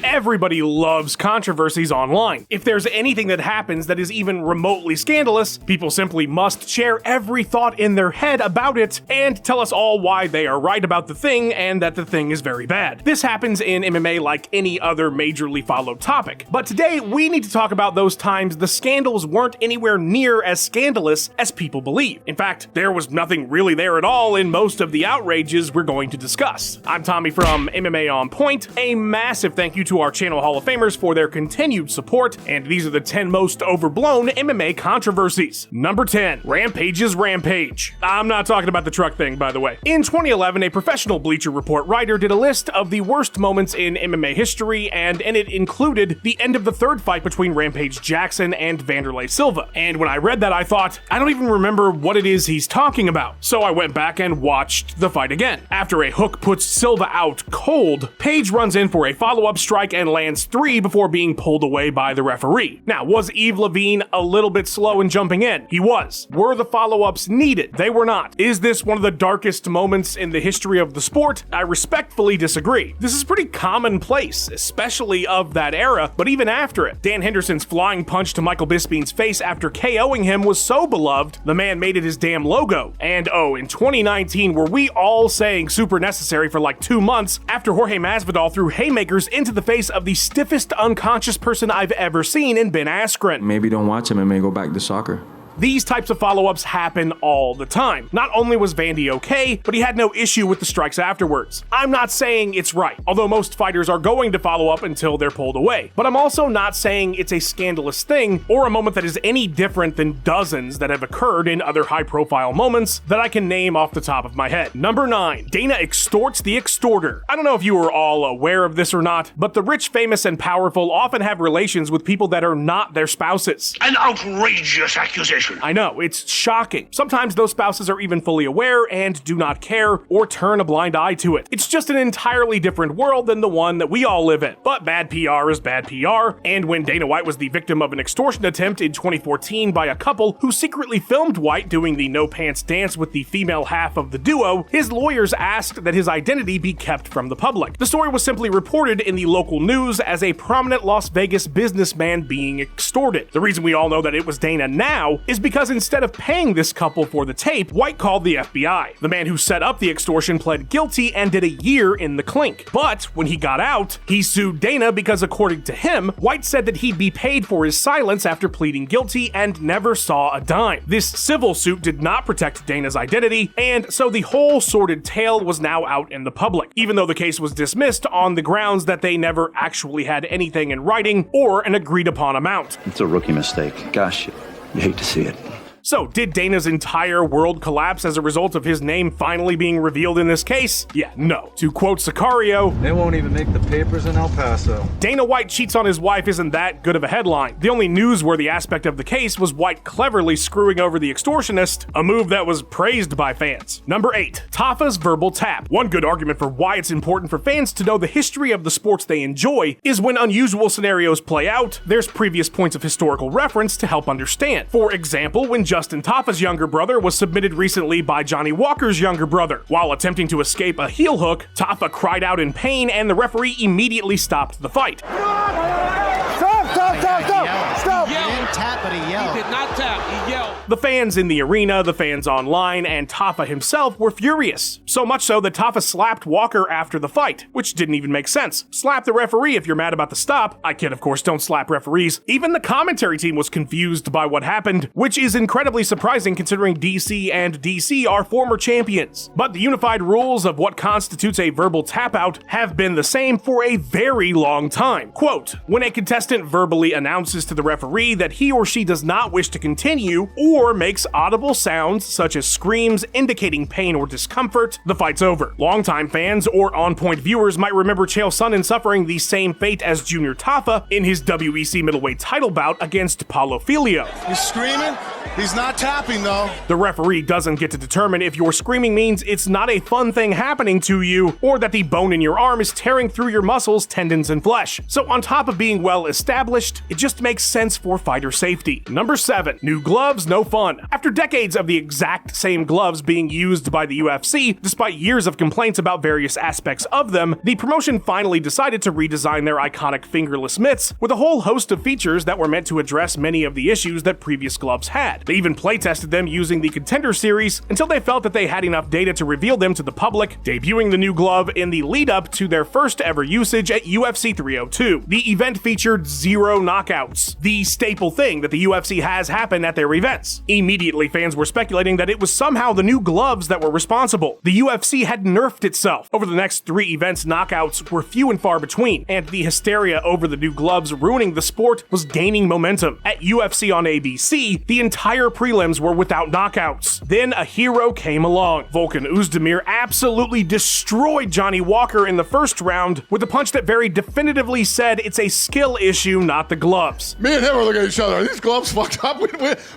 Everybody loves controversies online. If there's anything that happens that is even remotely scandalous, people simply must share every thought in their head about it and tell us all why they are right about the thing and that the thing is very bad. This happens in MMA like any other majorly followed topic. But today, we need to talk about those times the scandals weren't anywhere near as scandalous as people believe. In fact, there was nothing really there at all in most of the outrages we're going to discuss. I'm Tommy from MMA On Point. A massive thank you to our channel Hall of Famers for their continued support, and these are the 10 most overblown MMA controversies. Number 10, Rampage's Rampage. I'm not talking about the truck thing, by the way. In 2011, a professional Bleacher Report writer did a list of the worst moments in MMA history, and in it included the end of the third fight between Rampage Jackson and Vanderlei Silva. And when I read that, I thought, I don't even remember what it is he's talking about. So I went back and watched the fight again. After a hook puts Silva out cold, Page runs in for a follow-up strike and lands 3 before being pulled away by the referee. Now, was Yves Lavigne a little bit slow in jumping in? He was. Were the follow-ups needed? They were not. Is this one of the darkest moments in the history of the sport? I respectfully disagree. This is pretty commonplace, especially of that era, but even after it. Dan Henderson's flying punch to Michael Bisping's face after KOing him was so beloved, the man made it his damn logo. And in 2019, were we all saying super necessary for like 2 months after Jorge Masvidal threw haymakers into the face of the stiffest unconscious person I've ever seen in Ben Askren. Maybe don't watch MMA, go back to soccer. These types of follow-ups happen all the time. Not only was Vandy okay, but he had no issue with the strikes afterwards. I'm not saying it's right, although most fighters are going to follow up until they're pulled away. But I'm also not saying it's a scandalous thing or a moment that is any different than dozens that have occurred in other high-profile moments that I can name off the top of my head. Number 9, Dana extorts the extorter. I don't know if you are all aware of this or not, but the rich, famous, and powerful often have relations with people that are not their spouses. An outrageous accusation. I know, it's shocking. Sometimes those spouses are even fully aware and do not care or turn a blind eye to it. It's just an entirely different world than the one that we all live in. But bad PR is bad PR, and when Dana White was the victim of an extortion attempt in 2014 by a couple who secretly filmed White doing the no pants dance with the female half of the duo, his lawyers asked that his identity be kept from the public. The story was simply reported in the local news as a prominent Las Vegas businessman being extorted. The reason we all know that it was Dana now is because instead of paying this couple for the tape, White called the FBI. The man who set up the extortion pled guilty and did a year in the clink. But when he got out, he sued Dana because, according to him, White said that he'd be paid for his silence after pleading guilty and never saw a dime. This civil suit did not protect Dana's identity, and so the whole sordid tale was now out in the public, even though the case was dismissed on the grounds that they never actually had anything in writing or an agreed upon amount. It's a rookie mistake. Gosh, you hate to see it. So, did Dana's entire world collapse as a result of his name finally being revealed in this case? Yeah, no. To quote Sicario, they won't even make the papers in El Paso. Dana White cheats on his wife isn't that good of a headline. The only newsworthy aspect of the case was White cleverly screwing over the extortionist, a move that was praised by fans. Number 8, Tafa's verbal tap. One good argument for why it's important for fans to know the history of the sports they enjoy is when unusual scenarios play out, there's previous points of historical reference to help understand. For example, when Justin Tafa's younger brother was submitted recently by Johnny Walker's younger brother. While attempting to escape a heel hook, Tafa cried out in pain and the referee immediately stopped the fight. Stop! He didn't tap, but he yelled. He did not tap, he yelled. The fans in the arena, the fans online, and Tafa himself were furious. So much so that Tafa slapped Walker after the fight, which didn't even make sense. Slap the referee if you're mad about the stop. I kid, of course, don't slap referees. Even the commentary team was confused by what happened, which is incredibly surprising considering DC and DC are former champions. But the unified rules of what constitutes a verbal tap out have been the same for a very long time. Quote, when a contestant verbally announces to the referee that he or she does not wish to continue or makes audible sounds such as screams indicating pain or discomfort, the fight's over. Longtime fans or on-point viewers might remember Chael Sonnen suffering the same fate as Junior Tafa in his WEC middleweight title bout against Paulo Filho. You screaming? He's not tapping, though. The referee doesn't get to determine if your screaming means it's not a fun thing happening to you, or that the bone in your arm is tearing through your muscles, tendons, and flesh. So on top of being well established, it just makes sense for fighter safety. Number 7. New gloves, no fun. After decades of the exact same gloves being used by the UFC, despite years of complaints about various aspects of them, the promotion finally decided to redesign their iconic fingerless mitts with a whole host of features that were meant to address many of the issues that previous gloves had. They even playtested them using the Contender Series until they felt that they had enough data to reveal them to the public, debuting the new glove in the lead-up to their first ever usage at UFC 302. The event featured 0 knockouts, the staple thing that the UFC has happen at their events. Immediately, fans were speculating that it was somehow the new gloves that were responsible. The UFC had nerfed itself. Over the next 3 events, knockouts were few and far between, and the hysteria over the new gloves ruining the sport was gaining momentum. At UFC on ABC, the entire prelims were without knockouts. Then a hero came along. Volkan Oezdemir absolutely destroyed Johnny Walker in the first round with a punch that very definitively said it's a skill issue, not the gloves. Me and him were looking at each other. Are these gloves fucked up?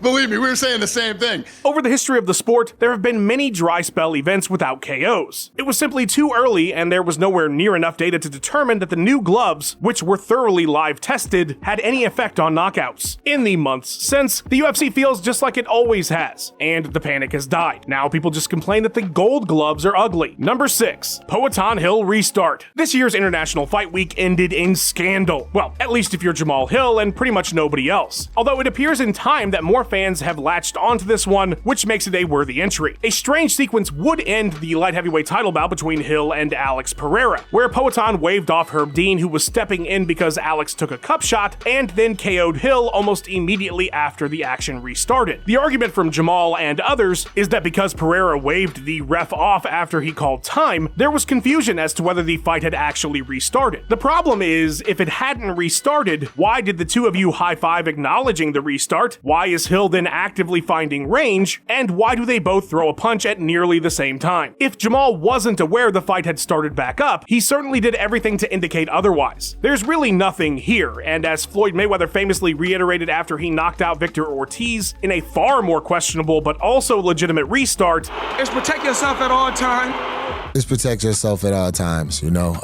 Believe me, we were saying the same thing. Over the history of the sport, there have been many dry spell events without KOs. It was simply too early, and there was nowhere near enough data to determine that the new gloves, which were thoroughly live tested, had any effect on knockouts. In the months since, the UFC feels just like it always has, and the panic has died. Now people just complain that the gold gloves are ugly. Number 6. Poatan Hill restart. This year's International Fight Week ended in scandal. Well, at least if you're Jamal Hill and pretty much nobody else. Although it appears in time that more fans have latched onto this one, which makes it a worthy entry. A strange sequence would end the light heavyweight title bout between Hill and Alex Pereira, where Poatan waved off Herb Dean, who was stepping in because Alex took a cup shot, and then KO'd Hill almost immediately after the action restarted. The argument from Jamal and others is that because Pereira waved the ref off after he called time, there was confusion as to whether the fight had actually restarted. The problem is, if it hadn't restarted, why did the two of you high-five acknowledging the restart? Why is Hill then actively finding range? And why do they both throw a punch at nearly the same time? If Jamal wasn't aware the fight had started back up, he certainly did everything to indicate otherwise. There's really nothing here, and as Floyd Mayweather famously reiterated after he knocked out Victor Ortiz in a far more questionable but also legitimate restart, is protect yourself at all times. Just protect yourself at all times, you know?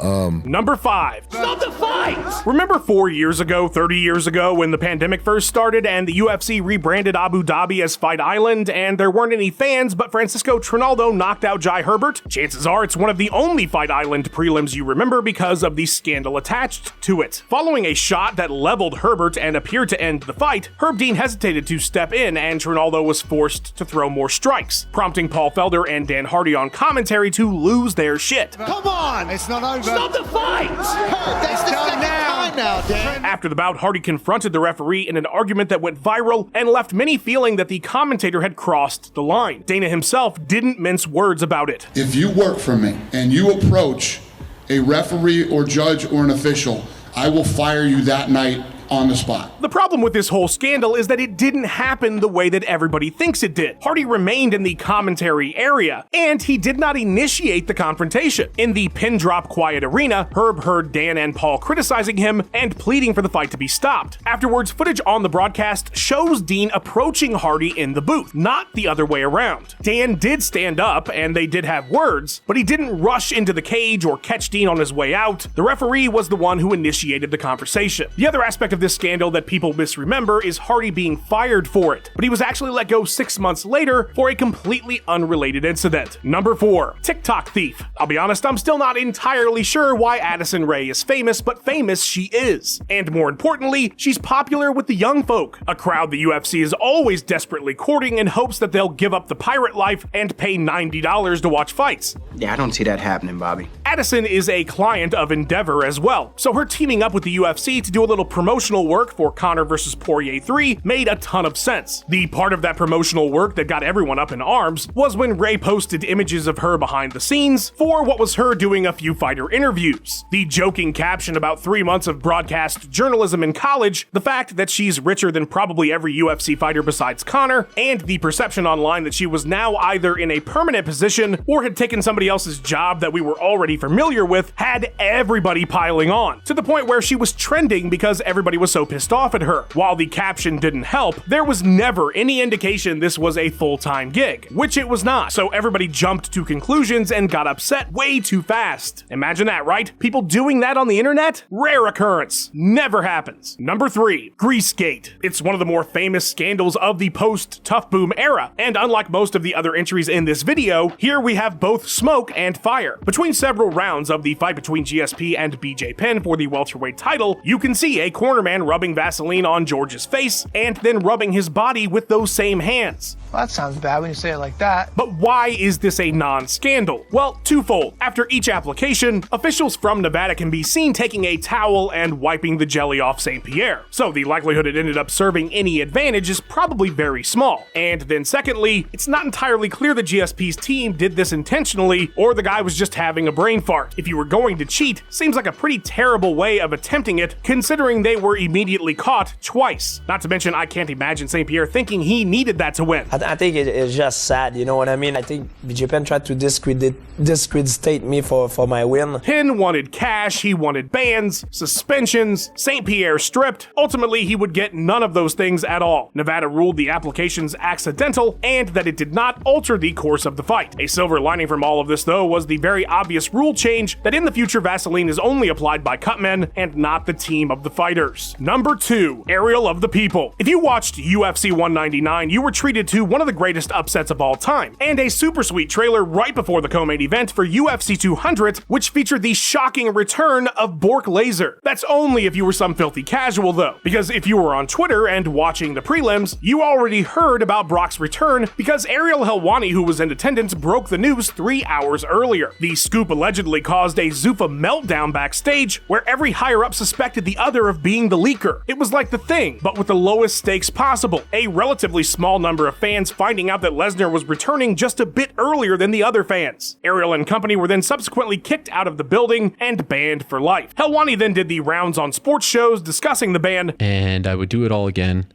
Number 5. Stop the fight! Remember 4 years ago, 30 years ago, when the pandemic first started and the UFC rebranded Abu Dhabi as Fight Island and there weren't any fans, but Francisco Trinaldo knocked out Jai Herbert? Chances are it's one of the only Fight Island prelims you remember because of the scandal attached to it. Following a shot that leveled Herbert and appeared to end the fight, Herb Dean hesitated to step in and Trinaldo was forced to throw more strikes, prompting Paul Felder and Dan Hardy on commentary to lose their shit. Come on! It's not over. Stop the fight! That's the second time now, Dan. After the bout, Hardy confronted the referee in an argument that went viral and left many feeling that the commentator had crossed the line. Dana himself didn't mince words about it. If you work for me and you approach a referee or judge or an official, I will fire you that night on the spot. The problem with this whole scandal is that it didn't happen the way that everybody thinks it did. Hardy remained in the commentary area, and he did not initiate the confrontation. In the pin drop quiet arena, Herb heard Dan and Paul criticizing him and pleading for the fight to be stopped. Afterwards, footage on the broadcast shows Dean approaching Hardy in the booth, not the other way around. Dan did stand up, and they did have words, but he didn't rush into the cage or catch Dean on his way out. The referee was the one who initiated the conversation. The other aspect of this scandal that people misremember is Hardy being fired for it, but he was actually let go 6 months later for a completely unrelated incident. Number 4. TikTok thief. I'll be honest, I'm still not entirely sure why Addison Rae is famous, but famous she is. And more importantly, she's popular with the young folk, a crowd the UFC is always desperately courting in hopes that they'll give up the pirate life and pay $90 to watch fights. Yeah, I don't see that happening, Bobby. Addison is a client of Endeavor as well, so her teaming up with the UFC to do a little promotional work for Conor vs. Poirier 3 made a ton of sense. The part of that promotional work that got everyone up in arms was when Ray posted images of her behind the scenes for what was her doing a few fighter interviews. The joking caption about 3 months of broadcast journalism in college, the fact that she's richer than probably every UFC fighter besides Conor, and the perception online that she was now either in a permanent position or had taken somebody else's job that we were already be familiar with, had everybody piling on, to the point where she was trending because everybody was so pissed off at her. While the caption didn't help, there was never any indication this was a full-time gig, which it was not, so everybody jumped to conclusions and got upset way too fast. Imagine that, right? People doing that on the internet? Rare occurrence. Never happens. Number 3, Greasegate. It's one of the more famous scandals of the post-Tough Boom era, and unlike most of the other entries in this video, here we have both smoke and fire. Between several rounds of the fight between GSP and BJ Penn for the welterweight title, you can see a cornerman rubbing Vaseline on George's face and then rubbing his body with those same hands. Well, that sounds bad when you say it like that. But why is this a non-scandal? Well, twofold. After each application, officials from Nevada can be seen taking a towel and wiping the jelly off St. Pierre, so the likelihood it ended up serving any advantage is probably very small. And then secondly, it's not entirely clear that GSP's team did this intentionally or the guy was just having a brain fart. If you were going to cheat, seems like a pretty terrible way of attempting it, considering they were immediately caught twice. Not to mention, I can't imagine St. Pierre thinking he needed that to win. I think it's just sad, you know what I mean? I think BJ Penn tried to discredit me for my win. Penn wanted cash, he wanted bans, suspensions, St. Pierre stripped. Ultimately, he would get none of those things at all. Nevada ruled the applications accidental and that it did not alter the course of the fight. A silver lining from all of this, though, was the very obvious rule change that in the future Vaseline is only applied by cutmen and not the team of the fighters. Number 2, Ariel of the People. If you watched UFC 199, you were treated to one of the greatest upsets of all time, and a super sweet trailer right before the co-main event for UFC 200, which featured the shocking return of Bork Laser. That's only if you were some filthy casual, though, because if you were on Twitter and watching the prelims, you already heard about Brock's return because Ariel Helwani, who was in attendance, broke the news 3 hours earlier. The scoop allegedly caused a Zuffa meltdown backstage, where every higher-up suspected the other of being the leaker. It was like The Thing, but with the lowest stakes possible. A relatively small number of fans finding out that Lesnar was returning just a bit earlier than the other fans. Ariel and company were then subsequently kicked out of the building and banned for life. Helwani then did the rounds on sports shows discussing the ban. And I would do it all again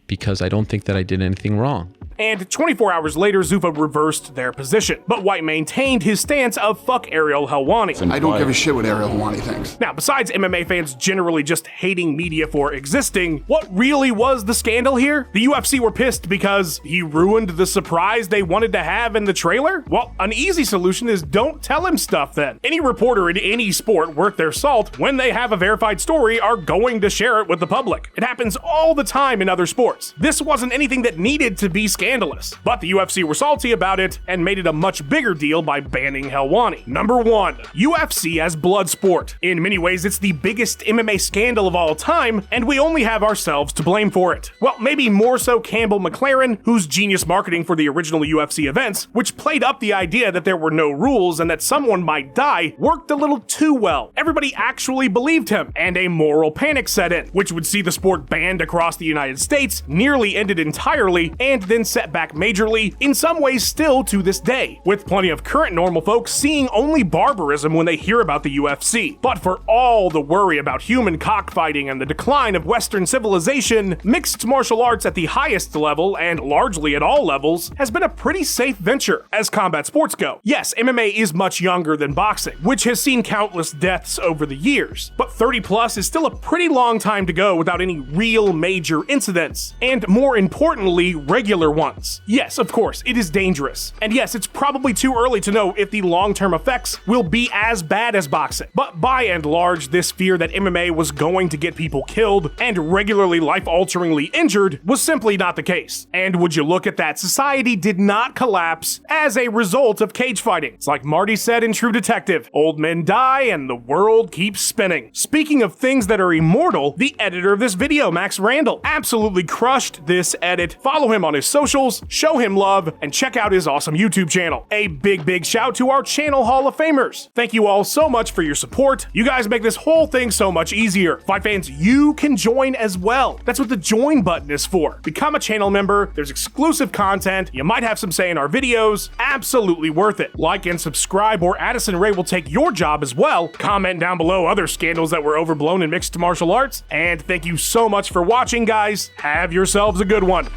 because I don't think that I did anything wrong. And 24 hours later, Zuffa reversed their position. But White maintained his stance of fuck Ariel Helwani. I don't give a shit what Ariel Helwani thinks. Now, besides MMA fans generally just hating media for existing, what really was the scandal here? The UFC were pissed because he ruined the surprise they wanted to have in the trailer? Well, an easy solution is don't tell him stuff then. Any reporter in any sport worth their salt, when they have a verified story, are going to share it with the public. It happens all the time in other sports. This wasn't anything that needed to be scandalous. But the UFC were salty about it and made it a much bigger deal by banning Helwani. Number 1, UFC as blood sport. In many ways, it's the biggest MMA scandal of all time, and we only have ourselves to blame for it. Well, maybe more so Campbell McLaren, whose genius marketing for the original UFC events, which played up the idea that there were no rules and that someone might die, worked a little too well. Everybody actually believed him, and a moral panic set in, which would see the sport banned across the United States, nearly ended entirely, and then set back majorly, in some ways still to this day, with plenty of current normal folks seeing only barbarism when they hear about the UFC. But for all the worry about human cockfighting and the decline of Western civilization, mixed martial arts at the highest level, and largely at all levels, has been a pretty safe venture as combat sports go. Yes, MMA is much younger than boxing, which has seen countless deaths over the years, but 30 plus is still a pretty long time to go without any real major incidents, and more importantly, regular ones. Yes, of course, it is dangerous. And yes, it's probably too early to know if the long-term effects will be as bad as boxing. But by and large, this fear that MMA was going to get people killed and regularly life-alteringly injured was simply not the case. And would you look at that, society did not collapse as a result of cage fighting. It's like Marty said in True Detective, old men die and the world keeps spinning. Speaking of things that are immortal, the editor of this video, Max Randall, absolutely crushed this edit. Follow him on his socials, show him love, and check out his awesome YouTube channel. A big shout to our channel Hall of Famers. Thank you all so much for your support. You guys make this whole thing so much easier. Fight fans, you can join as well. That's what the join button is for. Become a channel member, there's exclusive content, you might have some say in our videos, absolutely worth it. Like and subscribe or Addison Ray will take your job as well. Comment down below other scandals that were overblown in mixed martial arts, and thank you so much for watching, guys. Have yourselves a good one.